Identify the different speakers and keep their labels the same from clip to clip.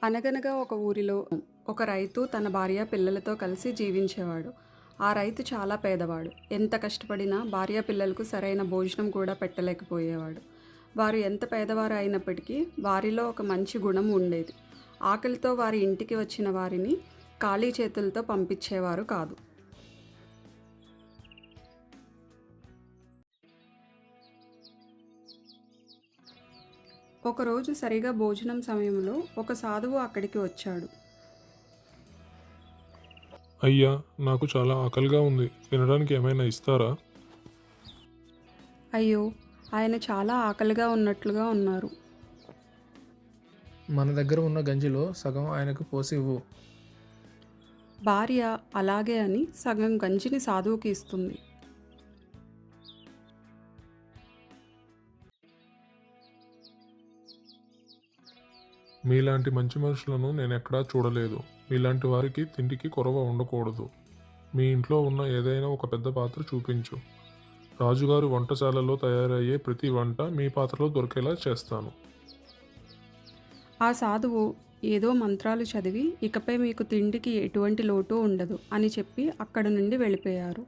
Speaker 1: అనగనగా ఒక ఊరిలో ఒక రైతు తన భార్య పిల్లలతో కలిసి జీవించేవాడు. ఆ రైతు చాలా పేదవాడు. ఎంత కష్టపడినా భార్య పిల్లలకు సరైన భోజనం కూడా పెట్టలేకపోయేవాడు. వారు ఎంత పేదవారు అయినప్పటికీ వారిలో ఒక మంచి గుణం ఉండేది. ఆకలితో వారి ఇంటికి వచ్చిన వారిని ఖాళీ చేతులతో పంపించేవారు కాదు. ఒకరోజు సరిగా భోజనం సమయంలో ఒక సాధువు అక్కడికి వచ్చాడు.
Speaker 2: అయ్యా, నాకు చాలా ఆకలిగా ఉంది. తినడానికి ఏమైనా ఇస్తారా?
Speaker 1: అయ్యో, ఆయన చాలా ఆకలిగా ఉన్నట్లుగా ఉన్నారు.
Speaker 3: మన దగ్గర ఉన్న గంజిలో సగం ఆయనకు పోసి ఇవ్వు.
Speaker 1: భార్య అలాగే అని సగం గంజిని సాధువుకి ఇస్తుంది.
Speaker 2: మీలాంటి మంచి మనుషులను నేను ఎక్కడా చూడలేదు. మీలాంటి వారికి తిండికి కొరవ ఉండకూడదు. మీ ఇంట్లో ఉన్న ఏదైనా ఒక పెద్ద పాత్ర చూపించు. రాజుగారు వంటశాలలో తయారయ్యే ప్రతి వంట మీ పాత్రలో దొరికేలా చేస్తాను.
Speaker 1: ఆ సాధువు ఏదో మంత్రాలు చదివి ఇకపై మీకు తిండికి ఎటువంటి లోటు ఉండదు అని చెప్పి అక్కడి నుండి వెళ్ళిపోయారు.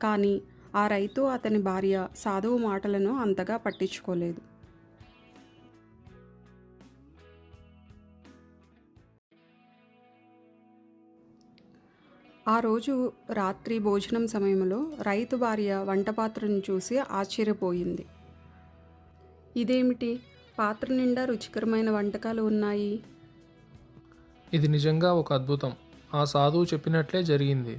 Speaker 1: కానీ ఆ రైతు అతని భార్య సాధువు మాటలను అంతగా పట్టించుకోలేదు. ఆ రోజు రాత్రి భోజనం సమయంలో రైతు భార్య వంట పాత్రను చూసి ఆశ్చర్యపోయింది. ఇదేమిటి, పాత్ర నిండా రుచికరమైన వంటకాలు ఉన్నాయి.
Speaker 3: ఇది నిజంగా ఒక అద్భుతం. ఆ సాధువు చెప్పినట్లే జరిగింది.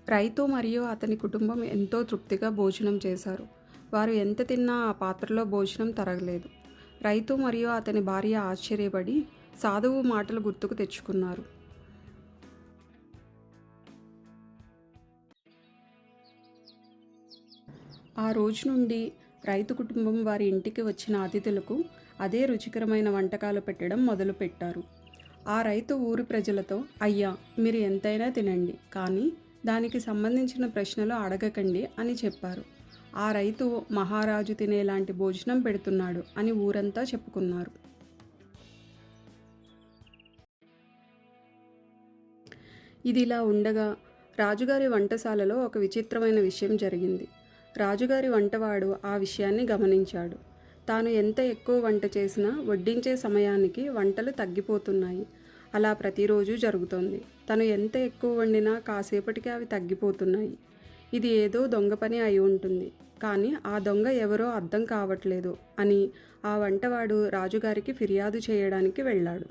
Speaker 1: రైతు మరియు అతని కుటుంబం ఎంతో తృప్తిగా భోజనం చేశారు. వారు ఎంత తిన్నా ఆ పాత్రలో భోజనం తరగలేదు. రైతు మరియు అతని భార్య ఆశ్చర్యపడి సాధువు మాటలు గుర్తుకు తెచ్చుకున్నారు. ఆ రోజు నుండి రైతు కుటుంబం వారి ఇంటికి వచ్చిన అతిథులకు అదే రుచికరమైన వంటకాలు పెట్టడం మొదలుపెట్టారు. ఆ రైతు ఊరి ప్రజలతో, అయ్యా, మీరు ఎంతైనా తినండి, కానీ దానికి సంబంధించిన ప్రశ్నలు అడగకండి అని చెప్పారు. ఆ రైతు మహారాజు తినేలాంటి భోజనం పెడుతున్నాడు అని ఊరంతా చెప్పుకున్నారు. ఇదిలా ఉండగా రాజుగారి వంటశాలలో ఒక విచిత్రమైన విషయం జరిగింది. రాజుగారి వంటవాడు ఆ విషయాన్ని గమనించాడు. తాను ఎంత ఎక్కువ వంట చేసినా వడ్డించే సమయానికి వంటలు తగ్గిపోతున్నాయి. అలా ప్రతిరోజు జరుగుతోంది. తను ఎంత ఎక్కువ వండినా కాసేపటికి అవి తగ్గిపోతున్నాయి. ఇది ఏదో దొంగ పని అయి ఉంటుంది, కానీ ఆ దొంగ ఎవరో అర్థం కావట్లేదు అని ఆ వంటవాడు రాజుగారికి ఫిర్యాదు చేయడానికి వెళ్ళాడు.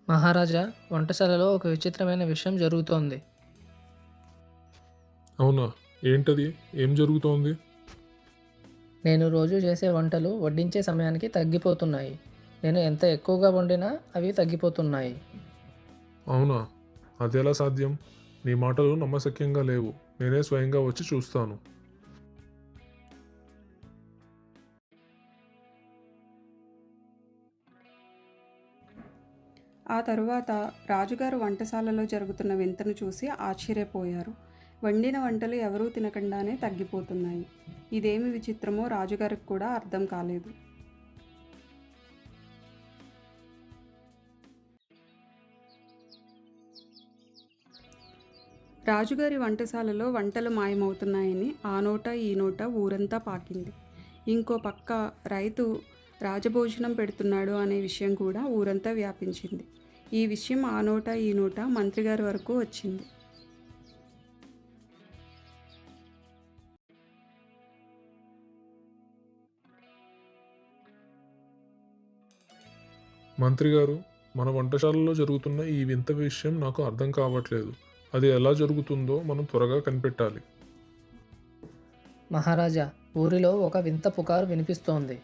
Speaker 4: మహారాజా, వంటశాలలో ఒక విచిత్రమైన విషయం జరుగుతోంది.
Speaker 2: అవునా? ఏంటది? ఏం జరుగుతోంది?
Speaker 4: నేను రోజు చేసే వంటలు వడ్డించే సమయానికి తగ్గిపోతున్నాయి. నేను ఎంత ఎక్కువగా వండినా అవి తగ్గిపోతున్నాయి.
Speaker 2: అవునా? అదెలా సాధ్యం? నీ మాటలు నమ్మశక్యంగా లేవు. నేనే స్వయంగా వచ్చి చూస్తాను.
Speaker 1: ఆ తరువాత రాజుగారు వంటశాలలో జరుగుతున్న వింతను చూసి ఆశ్చర్యపోయారు. వండిన వంటలు ఎవరూ తినకుండానే తగ్గిపోతున్నాయి. ఇదేమి విచిత్రమో రాజుగారికి కూడా అర్థం కాలేదు. రాజుగారి వంటశాలలో వంటలు మాయమవుతున్నాయని ఆ నోట ఈ నోట ఊరంతా పాకింది. ఇంకో పక్క రైతు రాజభోజనం పెడుతున్నాడు అనే విషయం కూడా ఊరంతా వ్యాపించింది. ఈ విషయం ఆ నోట ఈ నోట మంత్రిగారి వరకు వచ్చింది.
Speaker 2: మంత్రి గారు, మన వంటశాలలో జరుగుతున్న ఈ వింత విషయం నాకు అర్థం కావట్లేదు. అది ఎలా జరుగుతుందో మనం త్వరగా కనిపెట్టాలి.
Speaker 4: మహారాజా, ఊరిలో ఒక వింత పుకారు వినిపిస్తోంది.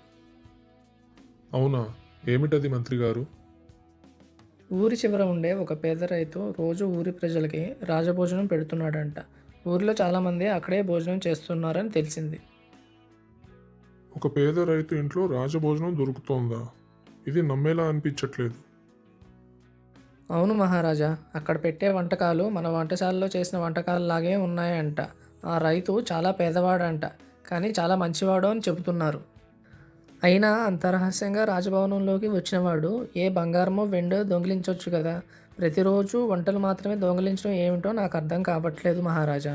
Speaker 2: అవునా? ఏమిటది మంత్రి గారు?
Speaker 4: ఊరి చివర ఉండే ఒక పేద రైతు రోజు ఊరి ప్రజలకి రాజభోజనం పెడుతున్నాడంట. ఊరిలో చాలామంది అక్కడే భోజనం చేస్తున్నారని తెలిసింది.
Speaker 2: ఒక పేద రైతు ఇంట్లో రాజభోజనం దొరుకుతోందా? ఇది నమ్మేలా అనిపించట్లేదు.
Speaker 4: అవును మహారాజా, అక్కడ పెట్టే వంటకాలు మన వంటశాలలో చేసిన వంటకాలలాగే ఉన్నాయంట. ఆ రైతు చాలా పేదవాడంట, కానీ చాలా మంచివాడు అని చెబుతున్నారు. అయినా అంత రహస్యంగా రాజభవనంలోకి వచ్చినవాడు ఏ బంగారమో వెండో దొంగిలించవచ్చు కదా. ప్రతిరోజు వంటలు మాత్రమే దొంగిలించడం ఏమిటో నాకు అర్థం కావట్లేదు మహారాజా.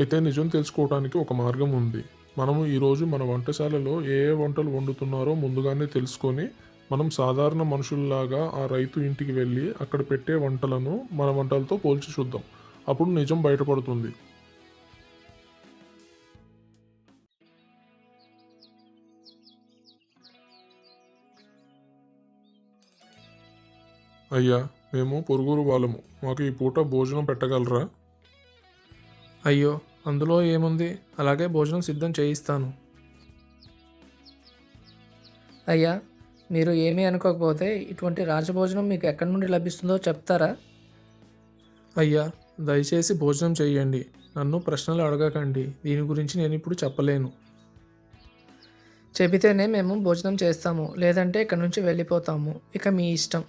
Speaker 2: అయితే నిజం తెలుసుకోవడానికి ఒక మార్గం ఉంది. మనము ఈరోజు మన వంటశాలలో ఏ ఏ వంటలు వండుతున్నారో ముందుగానే తెలుసుకొని మనం సాధారణ మనుషుల్లాగా ఆ రైతు ఇంటికి వెళ్ళి అక్కడ పెట్టే వంటలను మన వంటలతో పోల్చి చూద్దాం. అప్పుడు నిజం బయటపడుతుంది. అయ్యా, మేము పొరుగురు వాళ్ళము. మాకు ఈ పూట భోజనం పెట్టగలరా?
Speaker 3: అయ్యో, అందులో ఏముంది, అలాగే భోజనం సిద్ధం చేయిస్తాను.
Speaker 4: అయ్యా, మీరు ఏమీ అనుకోకపోతే ఇటువంటి రాజభోజనం మీకు ఎక్కడి నుండి లభిస్తుందో చెప్తారా?
Speaker 3: అయ్యా, దయచేసి భోజనం చేయండి. నన్ను ప్రశ్నలు అడగకండి. దీని గురించి నేను ఇప్పుడు చెప్పలేను.
Speaker 4: చెబితేనే మేము భోజనం చేస్తాము, లేదంటే ఇక్కడ నుంచి వెళ్ళిపోతాము. ఇక మీ ఇష్టం.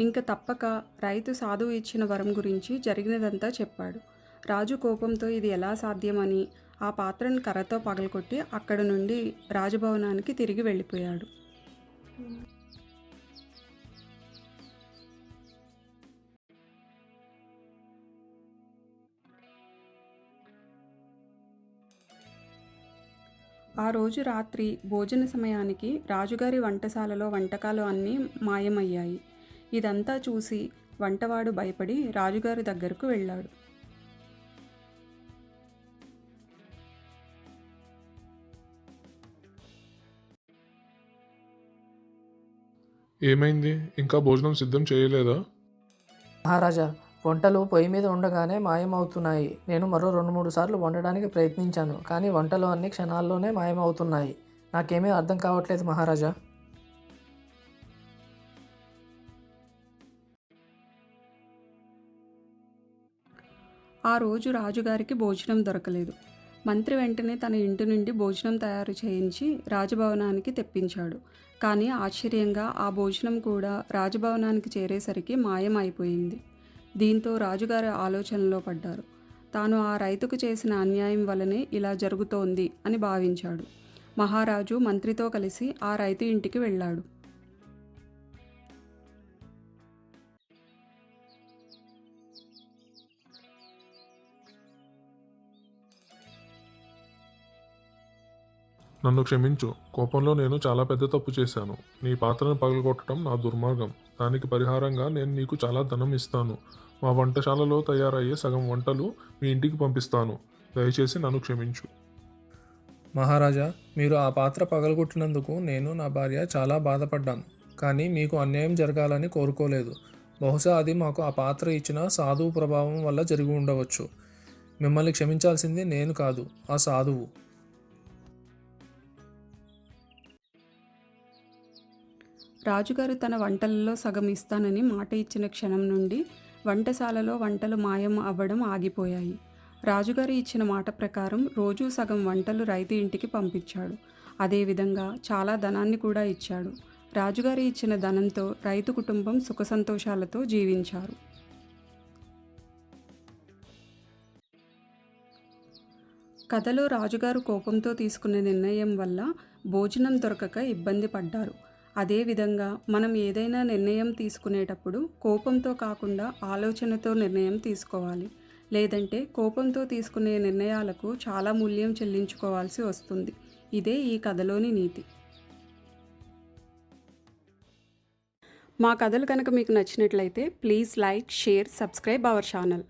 Speaker 1: ఇంక తప్పక రైతు సాధువు ఇచ్చిన వరం గురించి జరిగినదంతా చెప్పాడు. రాజు కోపంతో ఇది ఎలా సాధ్యమని ఆ పాత్రను కర్రతో పగలగొట్టి అక్కడ నుండి రాజభవనానికి తిరిగి వెళ్ళిపోయాడు. ఆ రోజు రాత్రి భోజన సమయానికి రాజుగారి వంటశాలలో వంటకాలు అన్నీ మాయమయ్యాయి. ఇదంతా చూసి వంటవాడు భయపడి రాజుగారి దగ్గరకు వెళ్ళాడు.
Speaker 2: ఏమైంది? ఇంకా భోజనం సిద్ధం చేయలేదా?
Speaker 4: మహారాజా, వంటలు పొయ్యి మీద ఉండగానే మాయమవుతున్నాయి. నేను మరో 2-3 సార్లు వండడానికి ప్రయత్నించాను, కానీ వంటలు అన్ని క్షణాల్లోనే మాయమవుతున్నాయి. నాకేమీ అర్థం కావట్లేదు మహారాజా.
Speaker 1: ఆ రోజు రాజుగారికి భోజనం దొరకలేదు. మంత్రి వెంటనే తన ఇంటి నుండి భోజనం తయారు చేయించి రాజభవనానికి తెప్పించాడు. కానీ ఆశ్చర్యంగా ఆ భోజనం కూడా రాజభవనానికి చేరేసరికి మాయం అయిపోయింది. దీంతో రాజుగారు ఆలోచనలో పడ్డారు. తాను ఆ రైతుకు చేసిన అన్యాయం వల్లనే ఇలా జరుగుతోంది అని భావించాడు. మహారాజు మంత్రితో కలిసి ఆ రైతు ఇంటికి వెళ్ళాడు.
Speaker 2: నన్ను క్షమించు. కోపంలో నేను చాలా పెద్ద తప్పు చేశాను. నీ పాత్రను పగలగొట్టడం నా దుర్మార్గం. దానికి పరిహారంగా నేను నీకు చాలా ధనం ఇస్తాను. మా వంటశాలలో తయారయ్యే సగం వంటలు మీ ఇంటికి పంపిస్తాను. దయచేసి నన్ను క్షమించు.
Speaker 3: మహారాజా, మీరు ఆ పాత్ర పగలగొట్టినందుకు నేను, నా భార్య చాలా బాధపడ్డాం. కానీ మీకు అన్యాయం జరగాలని కోరుకోలేదు. బహుశా అది మాకు ఆ పాత్ర ఇచ్చిన సాధువు ప్రభావం వల్ల జరిగి ఉండవచ్చు. మిమ్మల్ని క్షమించాల్సింది నేను కాదు, ఆ సాధువు.
Speaker 1: రాజుగారు తన వంటలలో సగం ఇస్తానని మాట ఇచ్చిన క్షణం నుండి వంటశాలలో వంటలు మాయం అవ్వడం ఆగిపోయాయి. రాజుగారు ఇచ్చిన మాట ప్రకారం రోజూ సగం వంటలు రైతు ఇంటికి పంపించాడు. అదేవిధంగా చాలా ధనాన్ని కూడా ఇచ్చాడు. రాజుగారు ఇచ్చిన ధనంతో రైతు కుటుంబం సుఖ సంతోషాలతో జీవించారు. కథలో రాజుగారు కోపంతో తీసుకున్న నిర్ణయం వల్ల భోజనం దొరకక ఇబ్బంది పడ్డారు. అదేవిధంగా మనం ఏదైనా నిర్ణయం తీసుకునేటప్పుడు కోపంతో కాకుండా ఆలోచనతో నిర్ణయం తీసుకోవాలి. లేదంటే కోపంతో తీసుకునే నిర్ణయాలకు చాలా మూల్యం చెల్లించుకోవాల్సి వస్తుంది. ఇదే ఈ కథలోని నీతి. మా కథలు కనుక మీకు నచ్చినట్లయితే please like, share, subscribe our channel.